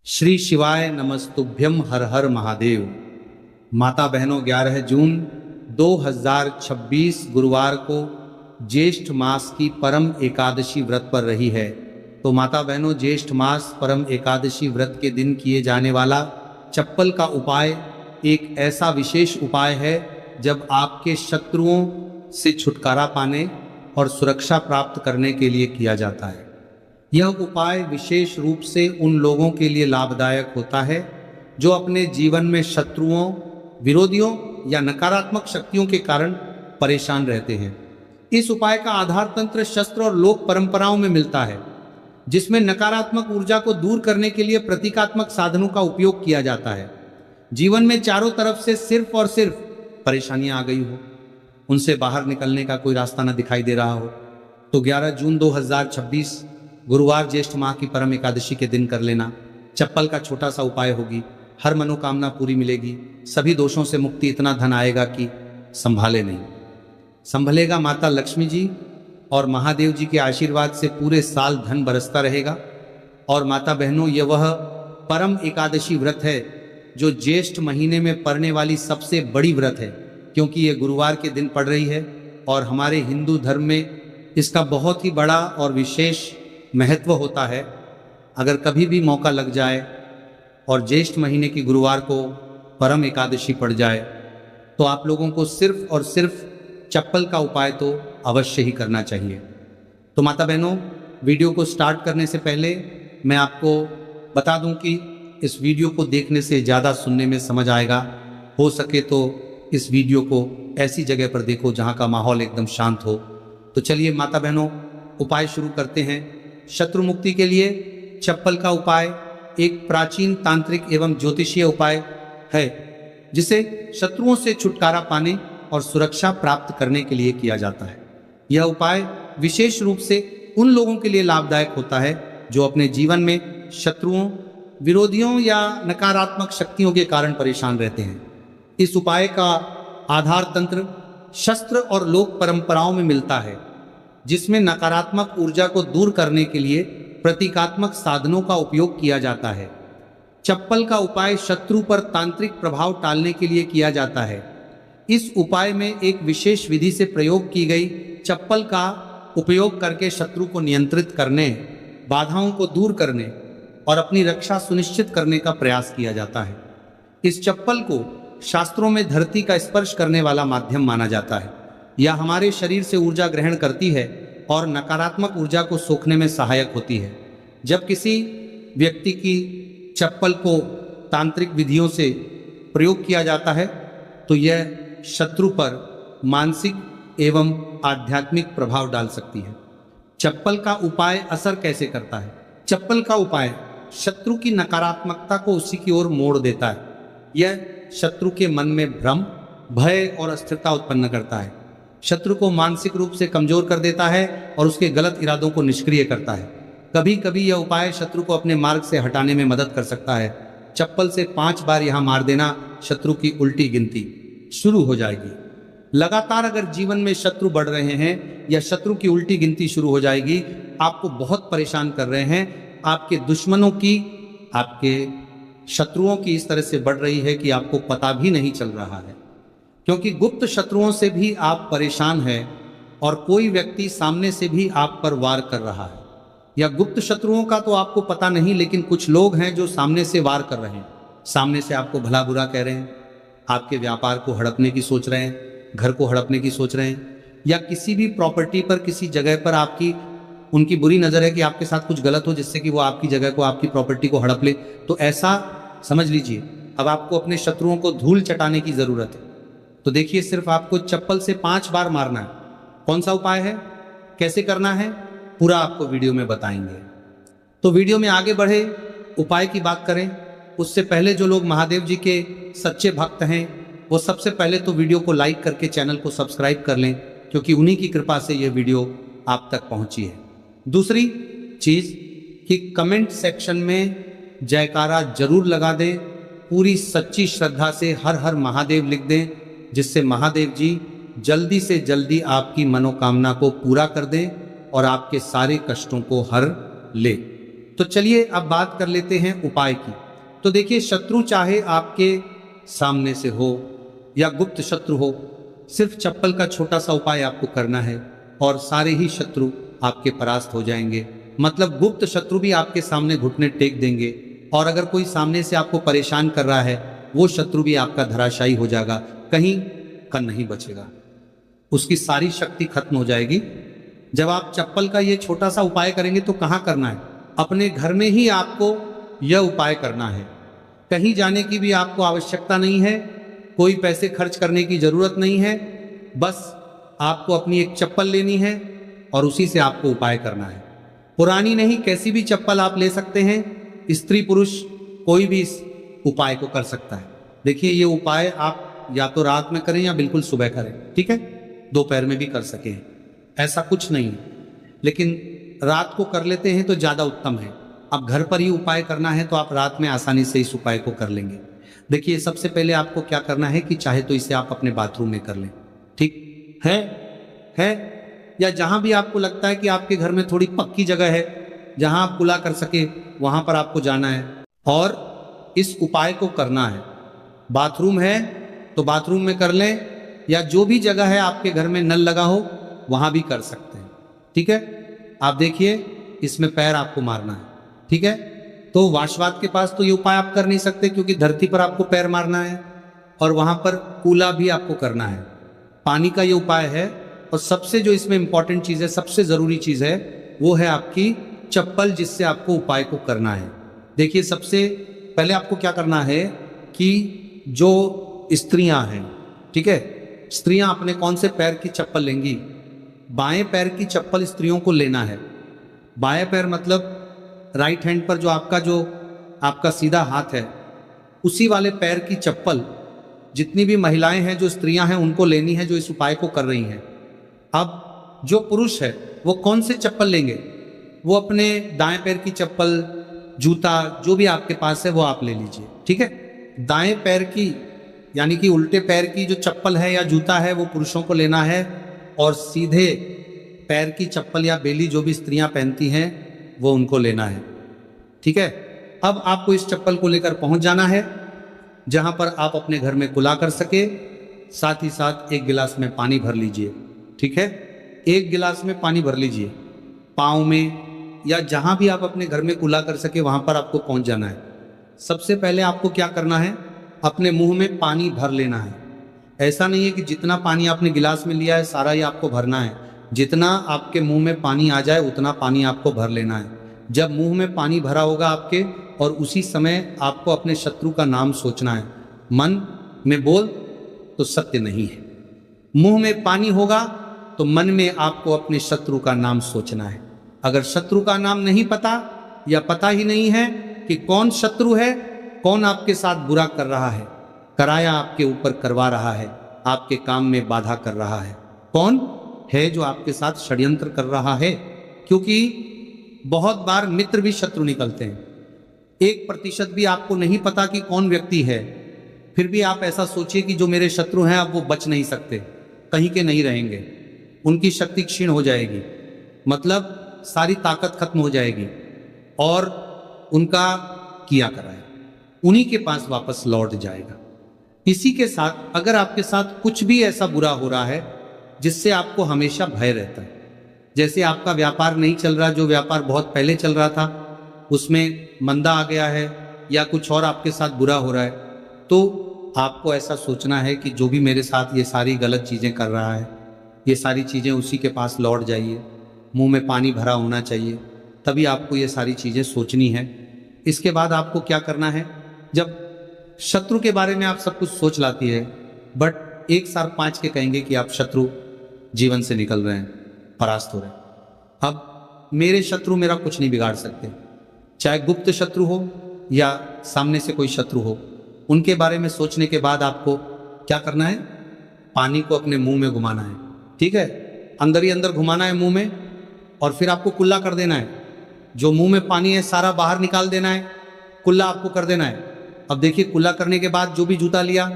श्री शिवाय नमस्तुभ्यम हर हर महादेव। माता बहनों 11 जून 2026 गुरुवार को ज्येष्ठ मास की परम एकादशी व्रत पर रही है। तो माता बहनों, ज्येष्ठ मास परम एकादशी व्रत के दिन किए जाने वाला चप्पल का उपाय एक ऐसा विशेष उपाय है जब आपके शत्रुओं से छुटकारा पाने और सुरक्षा प्राप्त करने के लिए किया जाता है। यह उपाय विशेष रूप से उन लोगों के लिए लाभदायक होता है जो अपने जीवन में शत्रुओं, विरोधियों या नकारात्मक शक्तियों के कारण परेशान रहते हैं। इस उपाय का आधार तंत्र शस्त्र और लोक परंपराओं में मिलता है, जिसमें नकारात्मक ऊर्जा को दूर करने के लिए प्रतीकात्मक साधनों का उपयोग किया जाता है। जीवन में चारों तरफ से सिर्फ और सिर्फ परेशानियां आ गई हो, उनसे बाहर निकलने का कोई रास्ता न दिखाई दे रहा हो, तो 11 जून 2026 गुरुवार ज्येष्ठ माह की परम एकादशी के दिन कर लेना। चप्पल का छोटा सा उपाय होगी, हर मनोकामना पूरी मिलेगी, सभी दोषों से मुक्ति, इतना धन आएगा कि संभाले नहीं। संभलेगा माता लक्ष्मी जी और महादेव जी के आशीर्वाद से पूरे साल धन बरसता रहेगा। और माता बहनों, यह वह परम एकादशी व्रत है जो ज्येष्ठ महीने में पड़ने वाली सबसे बड़ी व्रत है, क्योंकि यह गुरुवार के दिन पड़ रही है और हमारे हिंदू धर्म में इसका बहुत ही बड़ा और विशेष महत्व होता है। अगर कभी भी मौका लग जाए और ज्येष्ठ महीने की गुरुवार को परम एकादशी पड़ जाए तो आप लोगों को सिर्फ और सिर्फ चप्पल का उपाय तो अवश्य ही करना चाहिए। तो माता बहनों, वीडियो को स्टार्ट करने से पहले मैं आपको बता दूं कि इस वीडियो को देखने से ज़्यादा सुनने में समझ आएगा। हो सके तो इस वीडियो को ऐसी जगह पर देखो जहां का माहौल एकदम शांत हो। तो चलिए माता बहनों, उपाय शुरू करते हैं। शत्रु मुक्ति के लिए चप्पल का उपाय एक प्राचीन तांत्रिक एवं ज्योतिषीय उपाय है, जिसे शत्रुओं से छुटकारा पाने और सुरक्षा प्राप्त करने के लिए किया जाता है। यह उपाय विशेष रूप से उन लोगों के लिए लाभदायक होता है जो अपने जीवन में शत्रुओं, विरोधियों या नकारात्मक शक्तियों के कारण परेशान रहते हैं। इस उपाय का आधार तंत्र शस्त्र और लोक परंपराओं में मिलता है, जिसमें नकारात्मक ऊर्जा को दूर करने के लिए प्रतीकात्मक साधनों का उपयोग किया जाता है। चप्पल का उपाय शत्रु पर तांत्रिक प्रभाव टालने के लिए किया जाता है। इस उपाय में एक विशेष विधि से प्रयोग की गई चप्पल का उपयोग करके शत्रु को नियंत्रित करने, बाधाओं को दूर करने और अपनी रक्षा सुनिश्चित करने का प्रयास किया जाता है। इस चप्पल को शास्त्रों में धरती का स्पर्श करने वाला माध्यम माना जाता है। यह हमारे शरीर से ऊर्जा ग्रहण करती है और नकारात्मक ऊर्जा को सोखने में सहायक होती है। जब किसी व्यक्ति की चप्पल को तांत्रिक विधियों से प्रयोग किया जाता है तो यह शत्रु पर मानसिक एवं आध्यात्मिक प्रभाव डाल सकती है। चप्पल का उपाय असर कैसे करता है? चप्पल का उपाय शत्रु की नकारात्मकता को उसी की ओर मोड़ देता है। यह शत्रु के मन में भ्रम, भय और अस्थिरता उत्पन्न करता है। शत्रु को मानसिक रूप से कमजोर कर देता है और उसके गलत इरादों को निष्क्रिय करता है। कभी कभी यह उपाय शत्रु को अपने मार्ग से हटाने में मदद कर सकता है। चप्पल से 5 बार यहां मार देना, शत्रु की उल्टी गिनती शुरू हो जाएगी। लगातार अगर जीवन में शत्रु बढ़ रहे हैं या शत्रु की उल्टी गिनती शुरू हो जाएगी, आपको बहुत परेशान कर रहे हैं, आपके दुश्मनों की, आपके शत्रुओं की इस तरह से बढ़ रही है कि आपको पता भी नहीं चल रहा है, क्योंकि गुप्त शत्रुओं से भी आप परेशान हैं और कोई व्यक्ति सामने से भी आप पर वार कर रहा है। या गुप्त शत्रुओं का तो आपको पता नहीं, लेकिन कुछ लोग हैं जो सामने से वार कर रहे हैं, सामने से आपको भला बुरा कह रहे हैं, आपके व्यापार को हड़पने की सोच रहे हैं, घर को हड़पने की सोच रहे हैं, या किसी भी प्रॉपर्टी पर, किसी जगह पर आपकी उनकी बुरी नज़र है कि आपके साथ कुछ गलत हो जिससे कि वो आपकी जगह को, आपकी प्रॉपर्टी को हड़प ले। तो ऐसा समझ लीजिए अब आपको अपने शत्रुओं को धूल चटाने की जरूरत है। तो देखिए, सिर्फ आपको चप्पल से 5 बार मारना है। कौन सा उपाय है, कैसे करना है, पूरा आपको वीडियो में बताएंगे। तो वीडियो में आगे बढ़े, उपाय की बात करें उससे पहले जो लोग महादेव जी के सच्चे भक्त हैं वो सबसे पहले तो वीडियो को लाइक करके चैनल को सब्सक्राइब कर लें, क्योंकि उन्हीं की कृपा से यह वीडियो आप तक पहुंची है। दूसरी चीज कि कमेंट सेक्शन में जयकारा जरूर लगा दें, पूरी सच्ची श्रद्धा से हर हर महादेव लिख दें, जिससे महादेव जी जल्दी से जल्दी आपकी मनोकामना को पूरा कर दें और आपके सारे कष्टों को हर ले। तो चलिए अब बात कर लेते हैं उपाय की। तो देखिए, शत्रु चाहे आपके सामने से हो या गुप्त शत्रु हो, सिर्फ चप्पल का छोटा सा उपाय आपको करना है और सारे ही शत्रु आपके परास्त हो जाएंगे। मतलब गुप्त शत्रु भी आपके सामने घुटने टेक देंगे, और अगर कोई सामने से आपको परेशान कर रहा है, वो शत्रु भी आपका धराशायी हो जाएगा, कहीं का नहीं बचेगा, उसकी सारी शक्ति खत्म हो जाएगी। जब आप चप्पल का ये छोटा सा उपाय करेंगे तो कहाँ करना है? अपने घर में ही आपको यह उपाय करना है। कहीं जाने की भी आपको आवश्यकता नहीं है, कोई पैसे खर्च करने की जरूरत नहीं है। बस आपको अपनी एक चप्पल लेनी है और उसी से आपको उपाय करना है। पुरानी नहीं, कैसी भी चप्पल आप ले सकते हैं। स्त्री पुरुष कोई भी इस उपाय को कर सकता है। देखिए, ये उपाय आप या तो रात में करें या बिल्कुल सुबह करें, ठीक है? दोपहर में भी कर सकें, ऐसा कुछ नहीं है, लेकिन रात को कर लेते हैं तो ज्यादा उत्तम है। अब घर पर ही उपाय करना है तो आप रात में आसानी से इस उपाय को कर लेंगे। देखिए, सबसे पहले आपको क्या करना है कि चाहे तो इसे आप अपने बाथरूम में कर लें, ठीक है या जहां भी आपको लगता है कि आपके घर में थोड़ी पक्की जगह है जहां आप कुला कर सके, वहां पर आपको जाना है और इस उपाय को करना है। बाथरूम है तो बाथरूम में कर लें, या जो भी जगह है आपके घर में नल लगा हो वहां भी कर सकते हैं, ठीक है? आप देखिए, इसमें पैर आपको मारना है, ठीक है? तो वाशवात के पास तो ये उपाय आप कर नहीं सकते, क्योंकि धरती पर आपको पैर मारना है और वहां पर कूला भी आपको करना है। पानी का ये उपाय है, और सबसे जो इसमें इंपॉर्टेंट चीज है, सबसे जरूरी चीज है, वो है आपकी चप्पल, जिससे आपको उपाय को करना है। देखिए, सबसे पहले आपको क्या करना है कि जो स्त्रियां हैं, ठीक है, स्त्रियां अपने कौन से पैर की चप्पल लेंगी? बाएं पैर की चप्पल स्त्रियों को लेना है। बाएं पैर मतलब राइट हैंड पर जो आपका सीधा हाथ है, उसी वाले पैर की चप्पल जितनी भी महिलाएं हैं, जो स्त्रियां हैं, उनको लेनी है, जो इस उपाय को कर रही हैं। अब जो पुरुष है वो कौन से चप्पल लेंगे? वो अपने दाएं पैर की चप्पल, जूता, जो भी आपके पास है वो आप ले लीजिए, ठीक है? दाएं पैर की यानी कि उल्टे पैर की जो चप्पल है या जूता है वो पुरुषों को लेना है, और सीधे पैर की चप्पल या बेली जो भी स्त्रियां पहनती हैं वो उनको लेना है, ठीक है? अब आपको इस चप्पल को लेकर पहुंच जाना है जहां पर आप अपने घर में कुला कर सके। साथ ही साथ एक गिलास में पानी भर लीजिए, ठीक है? एक गिलास में पानी भर लीजिए, पाँव में या जहां भी आप अपने घर में कुला कर सके वहां पर आपको पहुंच जाना है। सबसे पहले आपको क्या करना है? अपने मुंह में पानी भर लेना है। ऐसा नहीं है कि जितना पानी आपने गिलास में लिया है सारा ही आपको भरना है। जितना आपके मुंह में पानी आ जाए उतना पानी आपको भर लेना है। जब मुंह में पानी भरा होगा आपके, और उसी समय आपको अपने शत्रु का नाम सोचना है। मन में बोल तो सत्य नहीं है। मुंह में पानी होगा तो मन में आपको अपने शत्रु का नाम सोचना है। अगर शत्रु का नाम नहीं पता या पता ही नहीं है कि कौन शत्रु है, कौन आपके साथ बुरा कर रहा है, कराया आपके ऊपर करवा रहा है, आपके काम में बाधा कर रहा है, कौन है जो आपके साथ षड्यंत्र कर रहा है? क्योंकि बहुत बार मित्र भी शत्रु निकलते हैं। 1% भी आपको नहीं पता कि कौन व्यक्ति है, फिर भी आप ऐसा सोचिए कि जो मेरे शत्रु हैं अब वो बच नहीं सकते, कहीं के नहीं रहेंगे, उनकी शक्ति क्षीण हो जाएगी, मतलब सारी ताकत खत्म हो जाएगी, और उनका किया कराया उन्हीं के पास वापस लौट जाएगा। इसी के साथ अगर आपके साथ कुछ भी ऐसा बुरा हो रहा है जिससे आपको हमेशा भय रहता है, जैसे आपका व्यापार नहीं चल रहा, जो व्यापार बहुत पहले चल रहा था उसमें मंदा आ गया है, या कुछ और आपके साथ बुरा हो रहा है, तो आपको ऐसा सोचना है कि जो भी मेरे साथ ये सारी गलत चीज़ें कर रहा है, ये सारी चीज़ें उसी के पास लौट जाइए। मुंह में पानी भरा होना चाहिए, तभी आपको ये सारी चीज़ें सोचनी है। इसके बाद आपको क्या करना है? जब शत्रु के बारे में आप सब कुछ सोच लाती है, बट 1 4 5 के कहेंगे कि आप शत्रु जीवन से निकल रहे हैं, परास्त हो रहे हैं। अब मेरे शत्रु मेरा कुछ नहीं बिगाड़ सकते, चाहे गुप्त शत्रु हो या सामने से कोई शत्रु हो। उनके बारे में सोचने के बाद आपको क्या करना है? पानी को अपने मुंह में घुमाना है, ठीक है? अंदर ही अंदर घुमाना है मुंह में, और फिर आपको कुल्ला कर देना है। जो मुंह में पानी है सारा बाहर निकाल देना है, कुल्ला आपको कर देना है। अब देखिए, कुल्ला करने के बाद जो भी जूता लिया,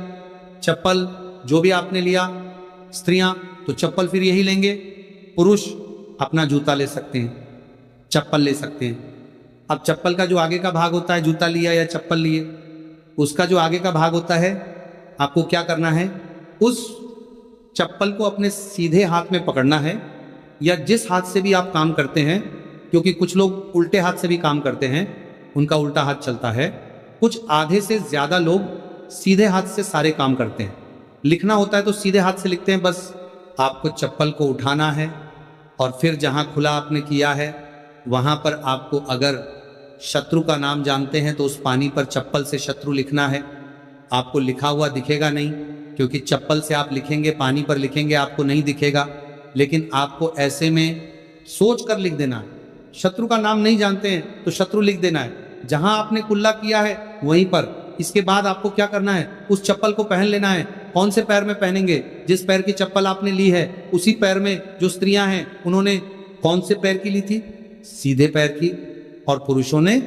चप्पल जो भी आपने लिया, स्त्रियां तो चप्पल फिर यही लेंगे, पुरुष अपना जूता ले सकते हैं, चप्पल ले सकते हैं, अब चप्पल का जो आगे का भाग होता है, जूता लिया या चप्पल लिए, उसका जो आगे का भाग होता है, आपको क्या करना है, उस चप्पल को अपने सीधे हाथ में पकड़ना है, या जिस हाथ से भी आप काम करते हैं, क्योंकि कुछ लोग उल्टे हाथ से भी काम करते हैं, उनका उल्टा हाथ चलता है। कुछ आधे से ज्यादा लोग सीधे हाथ से सारे काम करते हैं। लिखना होता है तो सीधे हाथ से लिखते हैं। बस आपको चप्पल को उठाना है और फिर जहां खुला आपने किया है वहां पर आपको, अगर शत्रु का नाम जानते हैं तो उस पानी पर चप्पल से शत्रु लिखना है। आपको लिखा हुआ दिखेगा नहीं, क्योंकि चप्पल से आप लिखेंगे, पानी पर लिखेंगे, आपको नहीं दिखेगा, लेकिन आपको ऐसे में सोच कर लिख देना है। शत्रु का नाम नहीं जानते हैं तो शत्रु लिख देना है, जहां आपने कुल्ला किया है वहीं पर। इसके बाद आपको क्या करना है, उस चप्पल को पहन लेना है। कौन से पैर में पहनेंगे, जिस पैर की चप्पल आपने ली है उसी पैर में। जो स्त्रियां हैं उन्होंने कौन से पैर की ली थी, सीधे पैर की, और पुरुषों ने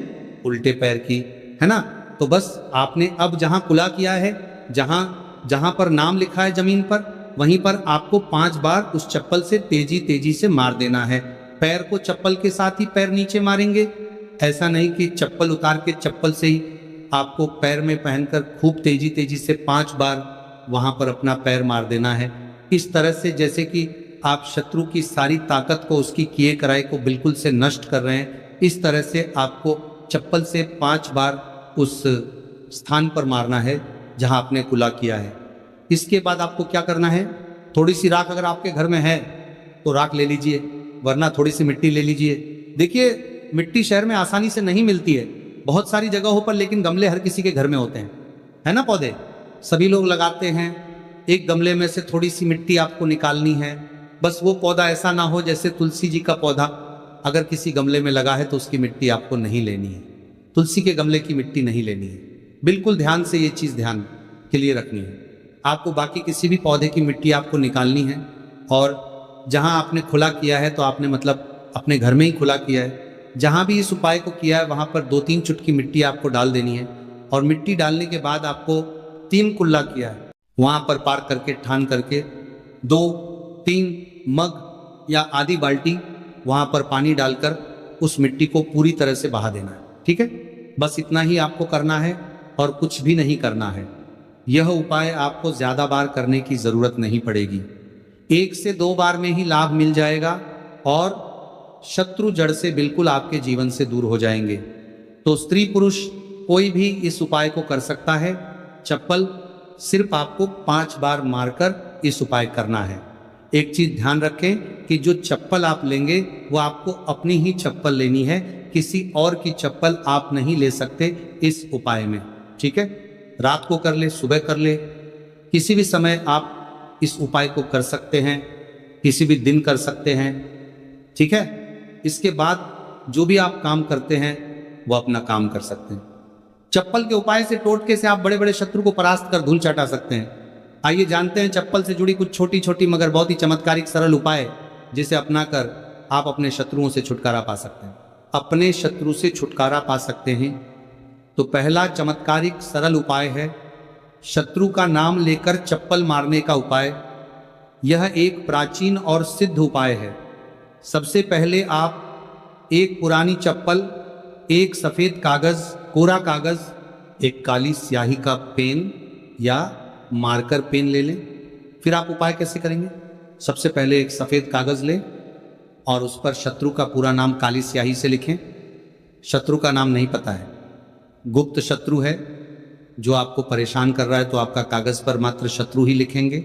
उल्टे पैर की, है ना। तो बस आपने अब जहां कुला किया है, जहां जहां पर नाम लिखा है जमीन पर, वहीं पर आपको 5 बार उस चप्पल से तेजी तेजी से मार देना है। पैर को चप्पल के साथ ही पैर नीचे मारेंगे, ऐसा नहीं कि चप्पल उतार के चप्पल से ही आपको पैर में पहनकर खूब तेजी तेजी से 5 बार वहां पर अपना पैर मार देना है। इस तरह से जैसे कि आप शत्रु की सारी ताकत को, उसकी किए कराए को बिल्कुल से नष्ट कर रहे हैं। इस तरह से आपको चप्पल से 5 बार उस स्थान पर मारना है जहां आपने कुला किया है। इसके बाद आपको क्या करना है, थोड़ी सी राख अगर आपके घर में है तो राख ले लीजिए, वरना थोड़ी सी मिट्टी ले लीजिए। देखिए, मिट्टी शहर में आसानी से नहीं मिलती है बहुत सारी जगहों पर, लेकिन गमले हर किसी के घर में होते हैं, है ना। पौधे सभी लोग लगाते हैं। एक गमले में से थोड़ी सी मिट्टी आपको निकालनी है। बस वो पौधा ऐसा ना हो, जैसे तुलसी जी का पौधा अगर किसी गमले में लगा है तो उसकी मिट्टी आपको नहीं लेनी है। तुलसी के गमले की मिट्टी नहीं लेनी है। बिल्कुल ध्यान से ये चीज़ ध्यान के लिए रखनी है। आपको बाकी किसी भी पौधे की मिट्टी आपको निकालनी है, और जहां आपने खुला किया है तो आपने मतलब अपने घर में ही खुला किया है, जहां भी इस उपाय को किया है वहां पर 2-3 चुटकी मिट्टी आपको डाल देनी है। और मिट्टी डालने के बाद आपको 3 कुल्ला किया है वहां पर पार करके, ठान करके 2-3 मग या आधी बाल्टी वहां पर पानी डालकर उस मिट्टी को पूरी तरह से बहा देना है। ठीक है, बस इतना ही आपको करना है और कुछ भी नहीं करना है। यह उपाय आपको ज्यादा बार करने की जरूरत नहीं पड़ेगी। 1 से 2 बार में ही लाभ मिल जाएगा और शत्रु जड़ से बिल्कुल आपके जीवन से दूर हो जाएंगे। तो स्त्री पुरुष कोई भी इस उपाय को कर सकता है। चप्पल सिर्फ आपको 5 बार मारकर इस उपाय करना है। एक चीज ध्यान रखें कि जो चप्पल आप लेंगे वो आपको अपनी ही चप्पल लेनी है, किसी और की चप्पल आप नहीं ले सकते इस उपाय में। ठीक है, रात को कर ले, सुबह कर ले, किसी भी समय आप इस उपाय को कर सकते हैं, किसी भी दिन कर सकते हैं। ठीक है, इसके बाद जो भी आप काम करते हैं वो अपना काम कर सकते हैं। चप्पल के उपाय से, टोटके से आप बड़े बड़े शत्रु को परास्त कर धूल चाटा सकते हैं। आइए जानते हैं चप्पल से जुड़ी कुछ छोटी छोटी मगर बहुत ही चमत्कारिक सरल उपाय, जिसे अपनाकर आप अपने शत्रुओं से छुटकारा पा सकते हैं। अपने शत्रु से छुटकारा पा सकते हैं तो पहला चमत्कारिक सरल उपाय है शत्रु का नाम लेकर चप्पल मारने का उपाय। यह एक प्राचीन और सिद्ध उपाय है। सबसे पहले आप एक पुरानी चप्पल, एक सफेद कागज, कोरा कागज, एक काली स्याही का पेन या मार्कर पेन ले लें। फिर आप उपाय कैसे करेंगे, सबसे पहले एक सफेद कागज लें और उस पर शत्रु का पूरा नाम काली स्याही से लिखें। शत्रु का नाम नहीं पता है, गुप्त शत्रु है जो आपको परेशान कर रहा है, तो आपका कागज पर मात्र शत्रु ही लिखेंगे।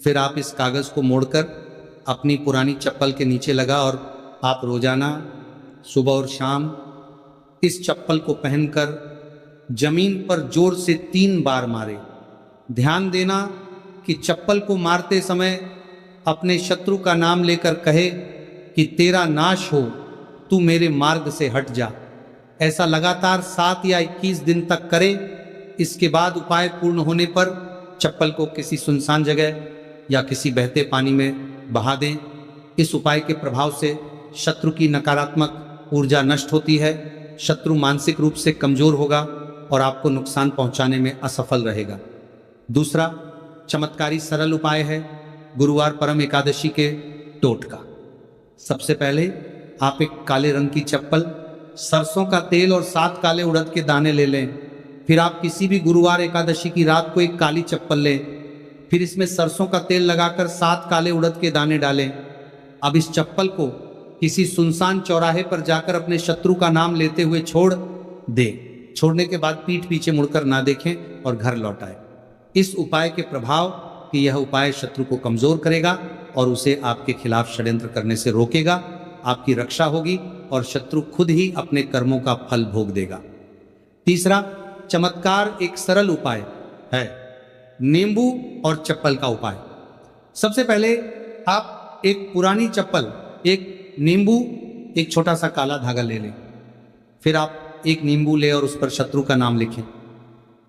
फिर आप इस कागज को मोड़कर अपनी पुरानी चप्पल के नीचे लगा और आप रोजाना सुबह और शाम इस चप्पल को पहनकर जमीन पर जोर से 3 बार मारे। ध्यान देना कि चप्पल को मारते समय अपने शत्रु का नाम लेकर कहे कि तेरा नाश हो, तू मेरे मार्ग से हट जा। ऐसा लगातार 7 या 21 दिन तक करे। इसके बाद उपाय पूर्ण होने पर चप्पल को किसी सुनसान जगह या किसी बहते पानी में बहा दें। इस उपाय के प्रभाव से शत्रु की नकारात्मक ऊर्जा नष्ट होती है, शत्रु मानसिक रूप से कमजोर होगा और आपको नुकसान पहुंचाने में असफल रहेगा। दूसरा चमत्कारी सरल उपाय है गुरुवार परम एकादशी के टोटका। सबसे पहले आप एक काले रंग की चप्पल सरसों का तेल और 7 काले उड़द के दाने ले लें। फिर आप किसी भी गुरुवार एकादशी की रात को एक काली चप्पल लें। फिर इसमें सरसों का तेल लगाकर 7 काले उड़द के दाने डालें। अब इस चप्पल को किसी सुनसान चौराहे पर जाकर अपने शत्रु का नाम लेते हुए छोड़ दे। छोड़ने के बाद पीठ पीछे मुड़कर ना देखें और घर लौट आए। इस उपाय के प्रभाव कि यह उपाय शत्रु को कमजोर करेगा और उसे आपके खिलाफ षड्यंत्र करने से रोकेगा। आपकी रक्षा होगी और शत्रु खुद ही अपने कर्मों का फल भोग देगा। तीसरा चमत्कार एक सरल उपाय है, नींबू और चप्पल का उपाय। सबसे पहले आप एक पुरानी चप्पल, एक नींबू, एक छोटा सा काला धागा ले लें। फिर आप एक नींबू ले और उस पर शत्रु का नाम लिखें।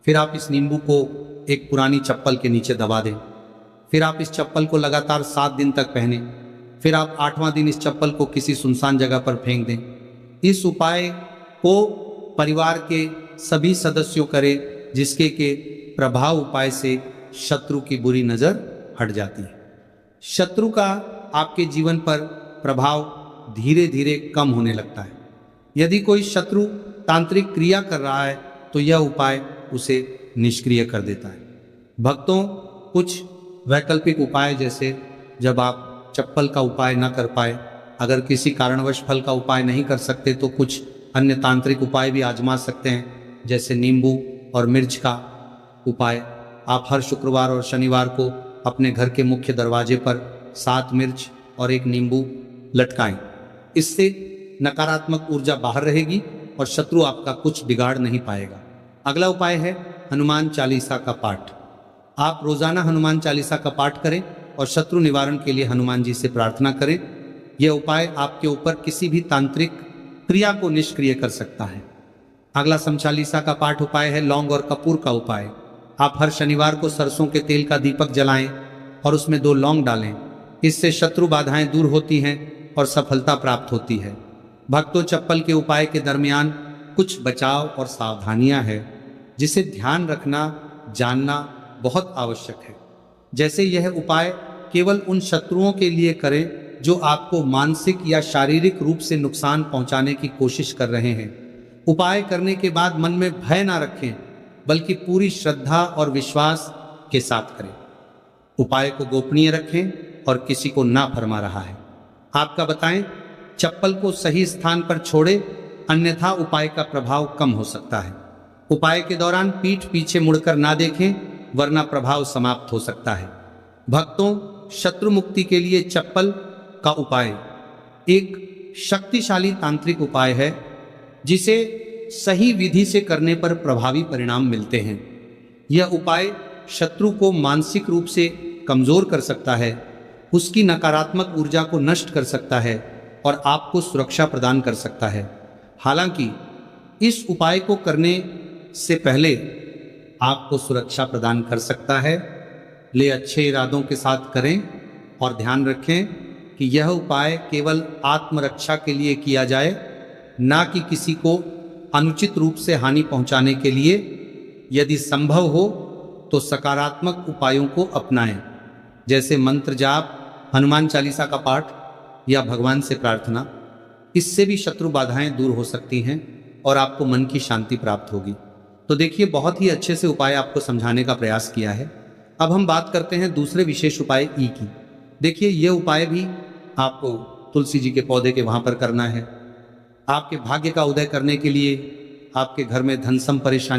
फिर आप इस नींबू को एक पुरानी चप्पल के नीचे दबा दें। फिर आप इस चप्पल को लगातार 7 दिन तक पहने। फिर आप 8वां दिन इस चप्पल को किसी सुनसान जगह पर फेंक दें। इस उपाय को परिवार के सभी सदस्यों करें, जिसके के प्रभाव उपाय से शत्रु की बुरी नजर हट जाती है। शत्रु का आपके जीवन पर प्रभाव धीरे धीरे कम होने लगता है। यदि कोई शत्रु तांत्रिक क्रिया कर रहा है तो यह उपाय उसे निष्क्रिय कर देता है। भक्तों, कुछ वैकल्पिक उपाय, जैसे जब आप चप्पल का उपाय न कर पाए, अगर किसी कारणवश फल का उपाय नहीं कर सकते तो कुछ अन्य तांत्रिक उपाय भी आजमा सकते हैं, जैसे नींबू और मिर्च का उपाय। आप हर शुक्रवार और शनिवार को अपने घर के मुख्य दरवाजे पर 7 मिर्च और 1 नींबू लटकाएं। इससे नकारात्मक ऊर्जा बाहर रहेगी और शत्रु आपका कुछ बिगाड़ नहीं पाएगा। अगला उपाय है हनुमान चालीसा का पाठ। आप रोजाना हनुमान चालीसा का पाठ करें और शत्रु निवारण के लिए हनुमान जी से प्रार्थना करें। यह उपाय आपके ऊपर किसी भी तांत्रिक क्रिया को निष्क्रिय कर सकता है। अगला समचालीसा का पाठ उपाय है लौंग और कपूर का उपाय। आप हर शनिवार को सरसों के तेल का दीपक जलाएं और उसमें 2 लौंग डालें। इससे शत्रु बाधाएं दूर होती हैं और सफलता प्राप्त होती है। भक्तों, चप्पल के उपाय के दरमियान कुछ बचाव और सावधानियां हैं, जिसे ध्यान रखना, जानना बहुत आवश्यक है। जैसे यह उपाय केवल उन शत्रुओं के लिए करें जो आपको मानसिक या शारीरिक रूप से नुकसान पहुंचाने की कोशिश कर रहे हैं। उपाय करने के बाद मन में भय ना रखें, बल्कि पूरी श्रद्धा और विश्वास के साथ करें। उपाय को गोपनीय रखें और किसी को ना फरमा रहा है आपका बताएं। चप्पल को सही स्थान पर छोड़े, अन्यथा उपाय का प्रभाव कम हो सकता है। उपाय के दौरान पीठ पीछे मुड़कर ना देखें, वरना प्रभाव समाप्त हो सकता है। भक्तों, शत्रु मुक्ति के लिए चप्पल का उपाय एक शक्तिशाली तांत्रिक उपाय है, जिसे सही विधि से करने पर प्रभावी परिणाम मिलते हैं। यह उपाय शत्रु को मानसिक रूप से कमजोर कर सकता है, उसकी नकारात्मक ऊर्जा को नष्ट कर सकता है और आपको सुरक्षा प्रदान कर सकता है। हालांकि इस उपाय को करने से पहले आपको सुरक्षा प्रदान कर सकता है, ले अच्छे इरादों के साथ करें और ध्यान रखें कि यह उपाय केवल आत्मरक्षा के लिए किया जाए, ना कि किसी को अनुचित रूप से हानि पहुंचाने के लिए। यदि संभव हो तो सकारात्मक उपायों को अपनाएं, जैसे मंत्र जाप, हनुमान चालीसा का पाठ या भगवान से प्रार्थना। इससे भी शत्रु बाधाएं दूर हो सकती हैं और आपको मन की शांति प्राप्त होगी। तो देखिए, बहुत ही अच्छे से उपाय आपको समझाने का प्रयास किया है। अब हम बात करते हैं दूसरे विशेष उपाय ई की। देखिए, यह उपाय भी आपको तुलसी जी के पौधे के वहां पर करना है। आपके भाग्य का उदय करने के लिए, आपके घर में धन सम परेशानी